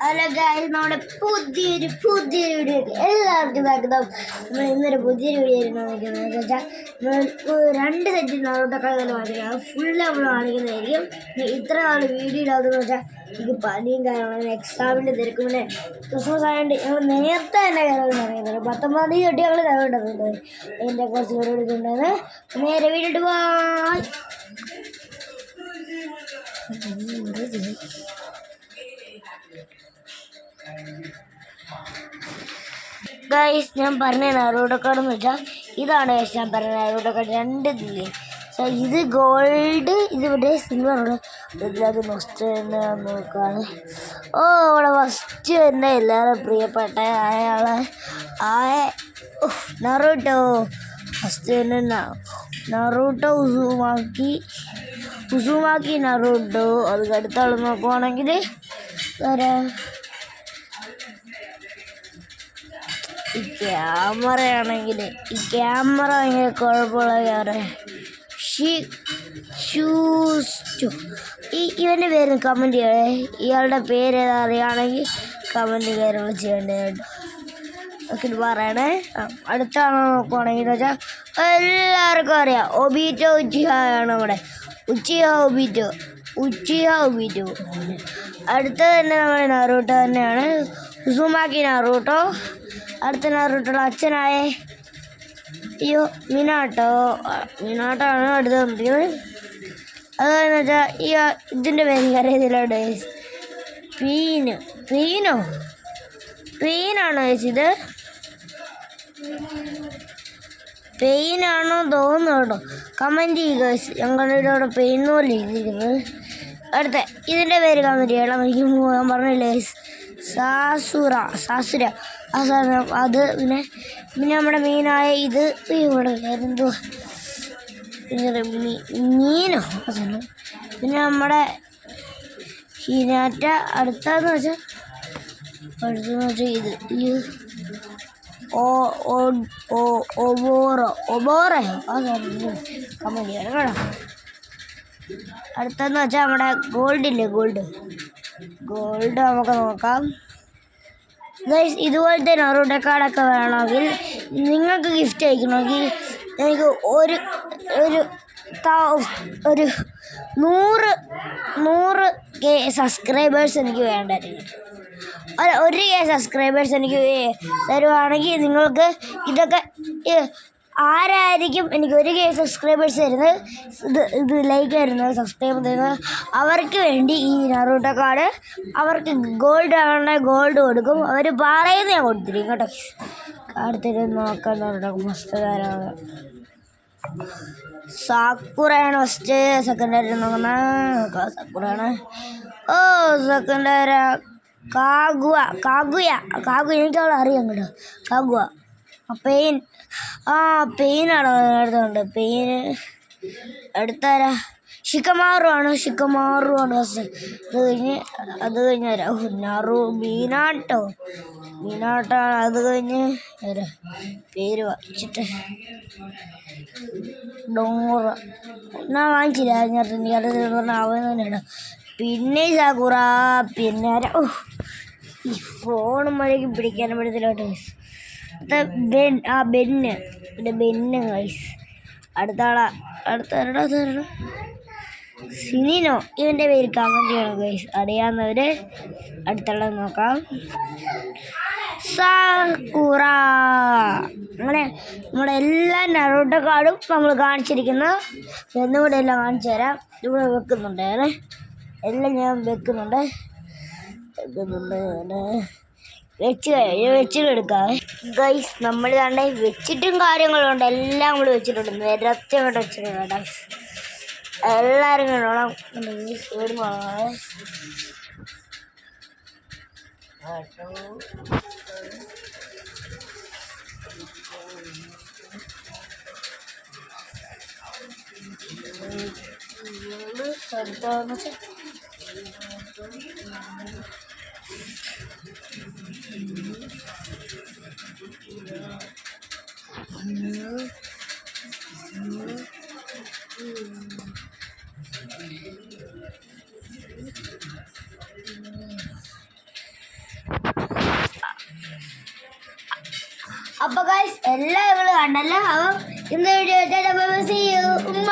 Hello guys, നമ്മുടെ പുതിയൊരു video എല്ലാവർക്കും സ്വാഗതം. നമ്മൾ ഇന്നൊരു പുതിയൊരു വീഡിയോ കാണിക്കുന്നത് വെച്ചാൽ നമ്മൾ 2 സെറ്റ് നാളോട്ട് കളികൾ കാണിക്കുന്നത് ഫുള്ള് നമ്മൾ കാണിക്കുന്നതായിരിക്കും. ഇത്ര നാൾ വീഡിയോ ഇടാതെന്ന് വെച്ചാൽ എനിക്ക് പനിയും കാര്യങ്ങളും എക്സാമിൻ്റെ തിരക്കും പിന്നെ ക്രിസ്മസ് ആയതുകൊണ്ട് ഞങ്ങൾ നേരത്തെ തന്നെ കയറുമെന്ന് പറയുന്നത് 19-ാം തീയതി തൊട്ട് ഞങ്ങൾ കയറുന്നുണ്ടായിരുന്നു. അതിൻ്റെ കുറച്ച് പരിപാടി ഉണ്ടായത്. നേരെ വീഡിയോ പോയി. ഗൈസ്, ഞാൻ പറഞ്ഞ നാരോട്ട കാർഡ് എന്ന് വെച്ചാൽ ഇതാണ് ഗൈസ്. ഞാൻ പറഞ്ഞ നാരോട്ട കാർഡ് 2 ഇതില്ലേ. ഇത് ഗോൾഡ്, ഇതിവിടെ സിൽവറാണ്. ഇതിലത് ഫസ്റ്റ് തന്നെ നോക്കുകയാണ്. അവിടെ ഫസ്റ്റ് തന്നെ എല്ലാവരും പ്രിയപ്പെട്ട നറൂട്ടോ. ഫസ്റ്റ് തന്നെ നറൂട്ടോ ഉസുമാക്കി നറൂട്ടോ. അത് അടുത്താൾ നോക്കുവാണെങ്കിൽ ഈ ക്യാമറയാണെങ്കിൽ ഭയങ്കര കുഴപ്പമുള്ള ക്യാമറ. ഇവൻ്റെ പേര് കമൻറ്റ് ചെയ്യണേ. ഇയാളുടെ പേര് ഏതാ അറിയുകയാണെങ്കിൽ കമൻറ്റ് കാര്യങ്ങൾ ചെയ്യേണ്ടത് കേട്ടോ. ഒക്കെ പറയണേ. അടുത്താണ് നോക്കുവാണെങ്കിൽ വെച്ചാൽ എല്ലാവർക്കും അറിയാം, ഒബീറ്റോ ഉച്ചിഹയാണ് നമ്മുടെ ഉച്ചിഹ ഒബീറ്റോ. അടുത്ത തന്നെ നമ്മുടെ നറൂട്ടോ തന്നെയാണ്, ഉസുമാക്കി നറൂട്ടോ. അടുത്ത നറൂട്ടോയുടെ അച്ഛനായ മിനാട്ടോ ആണ് അടുത്ത് വന്നിരിക്കുന്നത്. അതെന്ന് വെച്ചാൽ ഇതിൻ്റെ പേര് അറിയത്തില്ല. പെയിനാണോ ഇത്? പെയിനാണോ തോന്നുന്നു കേട്ടോ. കമൻറ്റ് ചെയ്യുക. ഞങ്ങളുടെ ഇവിടെ പെയിൻ പോലെ ഇരിക്കുന്നത്. അടുത്ത ഇതിൻ്റെ പേര് കമൻറ്റ് ചെയ്യണം. എനിക്ക് ഞാൻ പറഞ്ഞില്ലേ, സാസുര ആ സാധനം. അത് പിന്നെ നമ്മുടെ മീനായ ഇത് ഇവിടെ എന്തോ മീനോ ആ സാധനം. പിന്നെ നമ്മുടെ ഹിനാറ്റ. അടുത്തതെന്ന് വെച്ചാൽ ഇത് ഒബോറയോ ആ സാധനം. കമൻറ്റ് ചെയ്യണം കേട്ടോ. അടുത്തെന്ന് വെച്ചാൽ നമ്മുടെ ഗോൾഡില്ലേ, ഗോൾഡ് നമുക്ക് നോക്കാം. ഇതുപോലത്തെ നറൂട്ടോ കാർഡൊക്കെ വേണമെങ്കിൽ നിങ്ങൾക്ക് ഗിഫ്റ്റ് അയക്കണമെങ്കിൽ എനിക്ക് ഒരു 100K സബ്സ്ക്രൈബേഴ്സ് എനിക്ക് വേണ്ടായിരുന്നു. 1K സബ്സ്ക്രൈബേഴ്സ് എനിക്ക് തരുവാണെങ്കിൽ നിങ്ങൾക്ക് ഇതൊക്കെ ആരായിരിക്കും എനിക്ക് 1K സബ്സ്ക്രൈബേഴ്സ് തരുന്നത്, ഇത് ലൈക്ക് തരുന്നത്, സബ്സ്ക്രൈബ് തരുന്നത്, അവർക്ക് വേണ്ടി ഈ നറൂട്ടോ കാർഡ് അവർക്ക് ഗോൾഡ് ആണെങ്കിൽ ഗോൾഡ് കൊടുക്കും. അവർ പറയുന്നത് ഞാൻ കൊടുത്തിരിക്കും കേട്ടോ. അടുത്തിട്ട് നോക്കാൻ നറൂട്ടോ ഫസ്റ്റ് തരാണ്. സാക്കുറയാണ് ഫസ്റ്റ്. സെക്കൻഡ് ആയിട്ട് നോക്കുന്നത് സാക്കുറയാണ്. സെക്കൻഡ് ആയിട്ട് കാഗുയ എനിക്ക് അവളെ അറിയാം കേട്ടോ. കാഗുയ. പെയിനാണോ അടുത്തുണ്ട്. പെയിന് അടുത്താരാ? ഷിക്കമാറു ആണ് ഫസ്റ്റ്. അത് കഴിഞ്ഞ് മീനാട്ടാണ്. അത് കഴിഞ്ഞ് പേര് വായിച്ചിട്ട് ഡോറ. ഞാൻ വാങ്ങിച്ചില്ല എനിക്കത് പറഞ്ഞാൽ തന്നെയാണ്. പിന്നെ സാക്കുറ. പിന്നെ ഈ ഫോണും മഴയ്ക്ക് പിടിക്കാനും പറ്റത്തില്ലോട്ട്. ബെന്ന് ഗൈസ്. അടുത്ത സിനിനോ. ഇവൻ്റെ പേര് കമൻറ്റ് ചെയ്യണം ഗൈസ്, അറിയാവുന്നവർ. അടുത്തുള്ളത് നോക്കാം. സാക്കുറ. അങ്ങനെ നമ്മുടെ എല്ലാ നറൂട്ടോ കാർഡും നമ്മൾ കാണിച്ചിരിക്കുന്നു. എന്നുകൂടെ എല്ലാം കാണിച്ചു തരാം. ഇവിടെ വെക്കുന്നുണ്ട്, എല്ലാം ഞാൻ വെക്കുന്നുണ്ട്. വെച്ചിട്ടെടുക്കാം ഗൈസ്. നമ്മൾ കണ്ടേ വെച്ചിട്ടും കാര്യങ്ങളുണ്ട്, എല്ലാം നമ്മൾ വെച്ചിട്ടുണ്ട്. നിരത്തി അങ്ങോട്ട് വെച്ചിട്ടുണ്ട് ഗൈസ്. എല്ലാവരും കണ്ടോളാം. സൈഡ് പോകണേ. അടുത്താന്ന് വെച്ചാൽ അപ്പോൾ ഗൈസ് എല്ലാം ഇവള് കണ്ടല്ലോ. അപ്പം ഇന്ന് വീഡിയോ ഉമ്മ